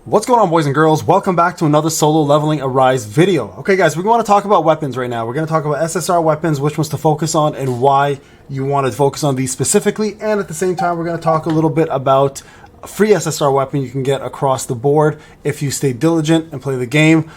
What's going on, boys and girls? Welcome back to another solo leveling Arise video. Okay guys, we want to talk about weapons right now. We're going to talk about SSR weapons, which ones to focus on and why you want to focus on these specifically. And at the same time, we're going to talk a little bit about a free SSR weapon you can get across the board if you stay diligent and play the game.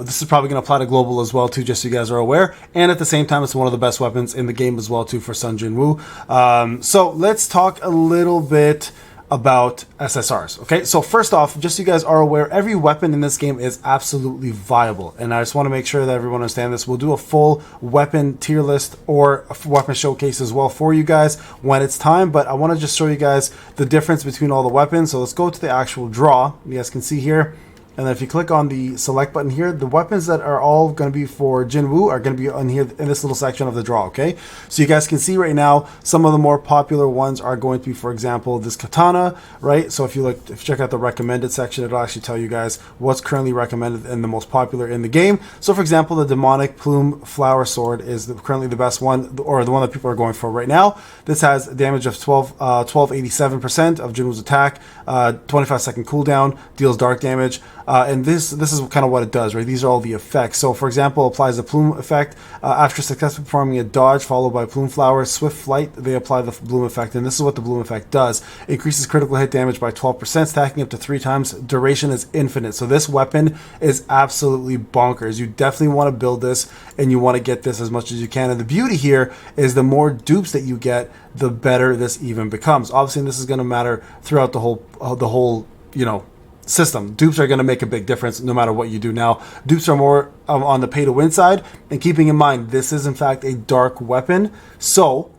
This is probably going to apply to global as well too, just so you guys are aware. And at the same time, it's one of the best weapons in the game as well too for Sung Jinwoo. So let's talk a little bit about SSRs. Okay, so first off, just so you guys are aware, every weapon in this game is absolutely viable, and I just want to make sure that everyone understands this. We'll do a full weapon tier list or a weapon showcase as well for you guys when it's time, but I want to just show you guys the difference between all the weapons. So let's go to the actual draw. You guys can see here, and then if you click on the select button here, the weapons that are all going to be for Jinwoo are going to be on here in this little section of the draw, okay? So you guys can see right now, some of the more popular ones are going to be, for example, this katana, right? So if you check out the recommended section, it'll actually tell you guys what's currently recommended and the most popular in the game. So for example, the demonic Plume flower sword is currently the best one, or the one that people are going for right now. This has damage of 1287% of Jinwoo's attack, 25-second cooldown, deals dark damage. And this is kind of what it does, right? These are all the effects. So for example, applies the Plume effect after successfully performing a dodge followed by Plume flower, swift flight, they apply the Bloom effect, and this is what the Bloom effect does. Increases critical hit damage by 12%, stacking up to 3 times. Duration is infinite. So this weapon is absolutely bonkers. You definitely want to build this and you want to get this as much as you can. And the beauty here is the more dupes that you get, the better this even becomes. Obviously, this is going to matter throughout the whole, you know, system. Dupes are going to make a big difference no matter what you do. Now, dupes are more on the pay to win side, and keeping in mind this is in fact a dark weapon, so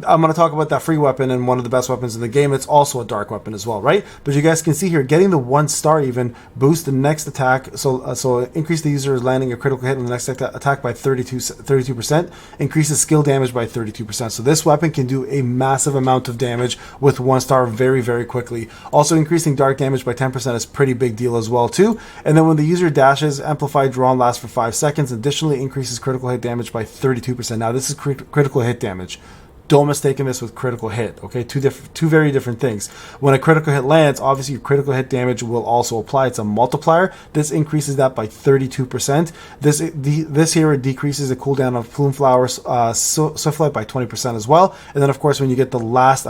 I'm going to talk about that free weapon and one of the best weapons in the game. It's also a dark weapon as well, right? But you guys can see here, getting the 1 star even boosts the next attack. So increase the user's landing a critical hit on the next attack by 32%, increases skill damage by 32%. So this weapon can do a massive amount of damage with 1 star very, very quickly. Also increasing dark damage by 10% is pretty big deal as well too. And then when the user dashes, amplified drawn lasts for 5 seconds. Additionally, increases critical hit damage by 32%. Now this is critical hit damage. Don't mistake this with critical hit, okay? Two very different things. When a critical hit lands, obviously your critical hit damage will also apply. It's a multiplier. This increases that by 32%. This here decreases the cooldown of Plume Flowers Swift Flight by 20% as well. And then of course when you get the last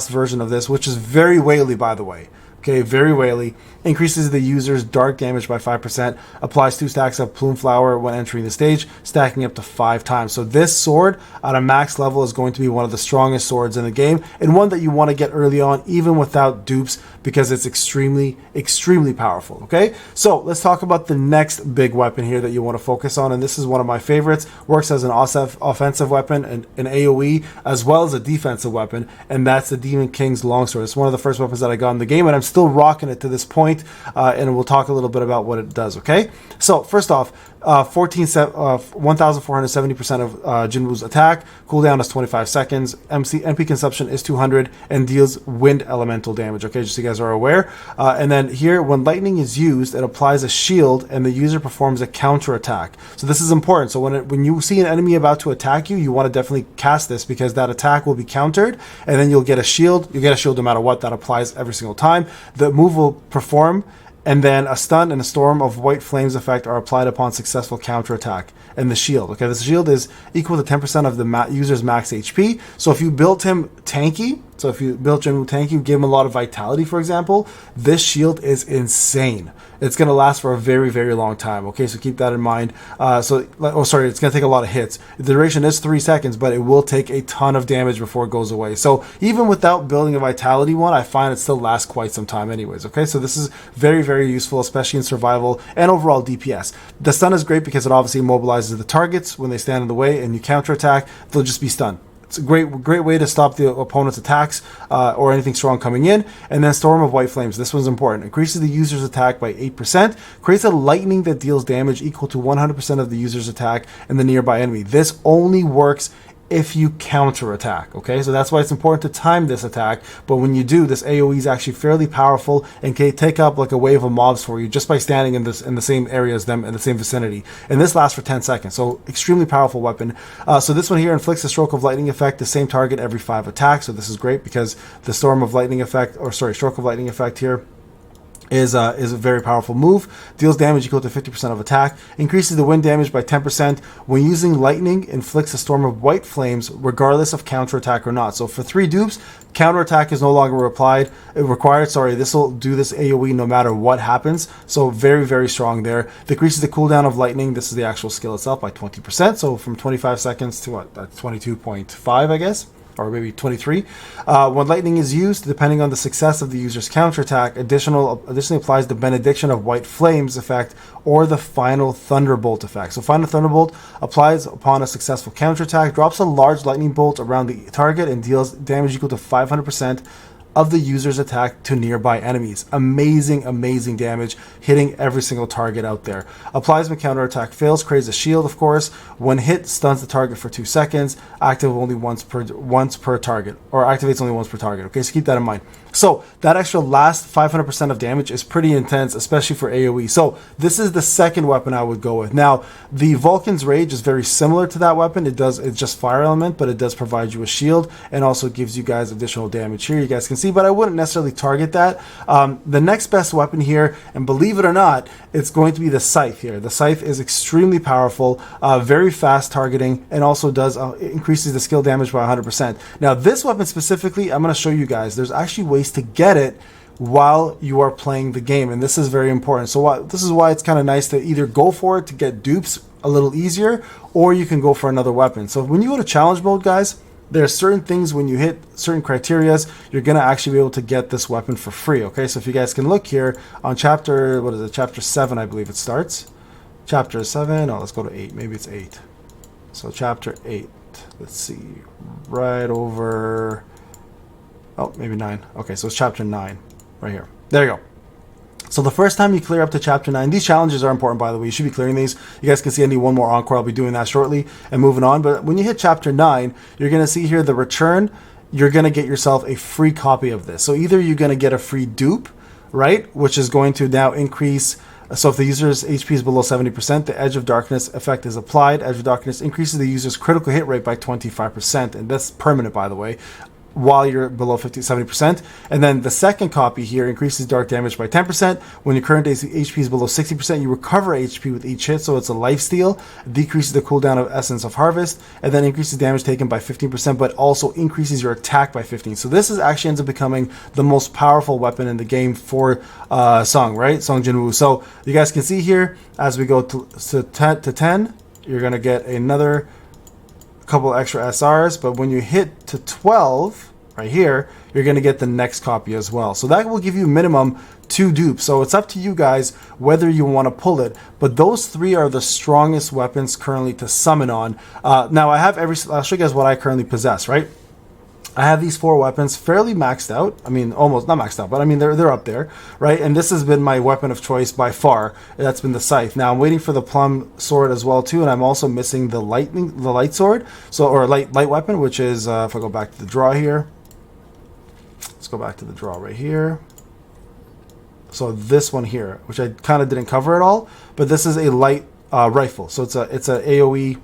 version of this, which is very whaley by the way, okay, very whaley, increases the user's dark damage by 5%, applies 2 stacks of Plume Flower when entering the stage, stacking up to 5 times. So this sword at a max level is going to be one of the strongest swords in the game, and one that you want to get early on even without dupes, because it's extremely, extremely powerful, okay? So let's talk about the next big weapon here that you want to focus on, and this is one of my favorites. Works as an offensive weapon and an AoE, as well as a defensive weapon, and that's the Demon King's Longsword. It's one of the first weapons that I got in the game, and I'm still rocking it to this point, and we'll talk a little bit about what it does, okay? So first off, 1470% of Jinwoo's attack, cooldown is 25 seconds, MP consumption is 200, and deals wind elemental damage, okay, just so you guys are aware. And then here, when lightning is used, it applies a shield and the user performs a counter attack. So this is important. So when you see an enemy about to attack you, you want to definitely cast this, because that attack will be countered, and then you'll get a shield. You get a shield no matter what. That applies every single time. The move will perform, and then a stun and a storm of white flames effect are applied upon successful counterattack. And the shield, okay, the shield is equal to 10% of the user's max HP. So if you built him tanky, so if you built Jinwoo tanky, give him a lot of vitality, for example, this shield is insane. It's going to last for a very, very long time, okay? So keep that in mind. It's going to take a lot of hits. The duration is 3 seconds, but it will take a ton of damage before it goes away. So even without building a vitality one, I find it still lasts quite some time anyways, okay? So this is very, very useful, especially in survival and overall DPS. The stun is great because it obviously immobilizes the targets when they stand in the way, and you counterattack, they'll just be stunned. It's a great way to stop the opponent's attacks or anything strong coming in. And then Storm of White Flames. This one's important. Increases the user's attack by 8%. Creates a lightning that deals damage equal to 100% of the user's attack and the nearby enemy. This only works if you counter attack, okay? So that's why it's important to time this attack, but when you do, this AoE is actually fairly powerful and can take up like a wave of mobs for you just by standing in the same area as them, in the same vicinity. And this lasts for 10 seconds, so extremely powerful weapon. So this one here inflicts a stroke of lightning effect, the same target every 5 attacks, so this is great because the storm of lightning effect, or sorry, stroke of lightning effect here is a very powerful move. Deals damage equal to 50% of attack. Increases the wind damage by 10%. When using lightning, inflicts a storm of white flames regardless of counterattack or not. So for 3 dupes, counterattack is no longer required. This will do this AoE no matter what happens. So very, very strong there. Decreases the cooldown of lightning. This is the actual skill itself by 20%. So from 25 seconds to what? That's 22.5, I guess. Or maybe 23. When lightning is used, depending on the success of the user's counterattack, additionally applies the Benediction of White Flames effect or the Final Thunderbolt effect. So Final Thunderbolt applies upon a successful counterattack, drops a large lightning bolt around the target, and deals damage equal to 500% of the user's attack to nearby enemies. Amazing, amazing damage, hitting every single target out there. Applies when counterattack fails, creates a shield, of course. When hit, stuns the target for 2 seconds. Active only once per target, or activates only once per target. Okay, so keep that in mind. So that extra last 500% of damage is pretty intense, especially for AoE. So this is the second weapon I would go with. Now, the Vulcan's Rage is very similar to that weapon. It's just fire element, but it does provide you a shield and also gives you guys additional damage here. You guys can see, but I wouldn't necessarily target that. The next best weapon here, and believe it or not, it's going to be the Scythe here. The Scythe is extremely powerful, very fast targeting, and also does increases the skill damage by 100%. Now, this weapon specifically, I'm going to show you guys. There's actually ways to get it while you are playing the game, and this is very important. So this is why it's kind of nice to either go for it to get dupes a little easier, or you can go for another weapon. So when you go to challenge mode, guys, there are certain things when you hit certain criterias, you're going to actually be able to get this weapon for free. Okay, so if you guys can look here on chapter 7, I believe it starts. Chapter 7, let's go to 8, maybe it's 8. So chapter 8, let's see, right over, maybe 9. Okay, so it's chapter 9, right here. There you go. So the first time you clear up to chapter 9, these challenges are important, by the way. You should be clearing these. You guys can see I need one more encore. I'll be doing that shortly and moving on. But when you hit chapter 9, you're going to see here the return. You're going to get yourself a free copy of this. So either you're going to get a free dupe, right, which is going to now increase. So if the user's HP is below 70%, the Edge of Darkness effect is applied. Edge of Darkness increases the user's critical hit rate by 25%. And that's permanent, by the way, while you're below 70%. And then the second copy here increases dark damage by 10%. When your current HP is below 60%, you recover HP with each hit, so it's a lifesteal. Decreases the cooldown of Essence of Harvest, and then increases damage taken by 15%, but also increases your attack by 15. So this is actually ends up becoming the most powerful weapon in the game for Sung, right? Sung Jinwoo. So you guys can see here, as we go to 10, you're going to get another couple extra SRs, but when you hit to 12 right here, you're going to get the next copy as well. So that will give you minimum 2 dupes. So it's up to you guys whether you want to pull it, but those 3 are the strongest weapons currently to summon on. Now I'll show you guys what I currently possess, right? I have these 4 weapons fairly maxed out. I mean, almost not maxed out, but I mean, they're up there, right? And this has been my weapon of choice by far. That's been the Scythe. Now I'm waiting for the Plume sword as well too, and I'm also missing the light sword, or light weapon, which is if I go back to the draw here. Let's go back to the draw right here. So this one here, which I kind of didn't cover at all, but this is a light rifle. So it's a AoE.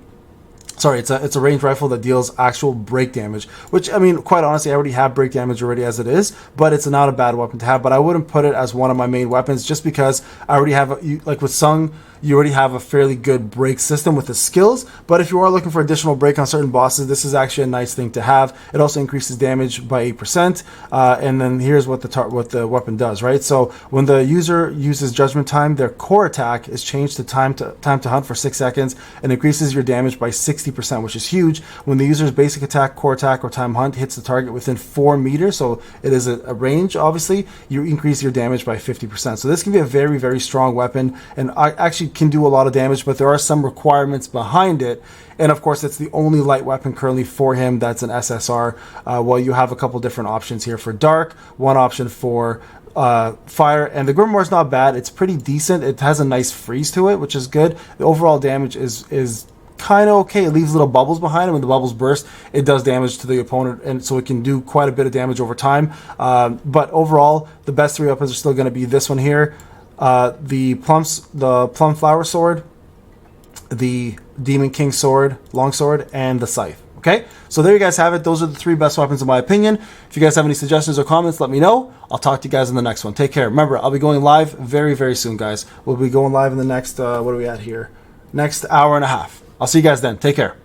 Sorry, it's a ranged rifle that deals actual break damage, which, I mean, quite honestly, I already have break damage already as it is, but it's not a bad weapon to have. But I wouldn't put it as one of my main weapons just because I already have, like with Sung, you already have a fairly good break system with the skills. But if you are looking for additional break on certain bosses, this is actually a nice thing to have. It also increases damage by 8%. And then here's what the weapon does, right? So when the user uses Judgment Time, their core attack is changed to time to hunt for 6 seconds and increases your damage by 60%, which is huge. When the user's basic attack, core attack, or time hunt hits the target within 4 meters, so it is a range, obviously, you increase your damage by 50%. So this can be a very, very strong weapon, and I actually can do a lot of damage, but there are some requirements behind it. And of course, it's the only light weapon currently for him that's an SSR. Well, you have a couple different options here for dark, one option for fire, and the Grimoire's not bad. It's pretty decent. It has a nice freeze to it, which is good. The overall damage is kind of okay. It leaves little bubbles behind it. When the bubbles burst, it does damage to the opponent, and so it can do quite a bit of damage over time. But overall, the best 3 weapons are still going to be this one here, the Plum Flower Sword, the Demon King Sword, Longsword, and the Scythe. Okay, so there you guys have it. Those are the 3 best weapons in my opinion. If you guys have any suggestions or comments, let me know. I'll talk to you guys in the next one. Take care. Remember, I'll be going live very, very soon, guys. We'll be going live in the next, what are we at here? Next hour and a half. I'll see you guys then. Take care.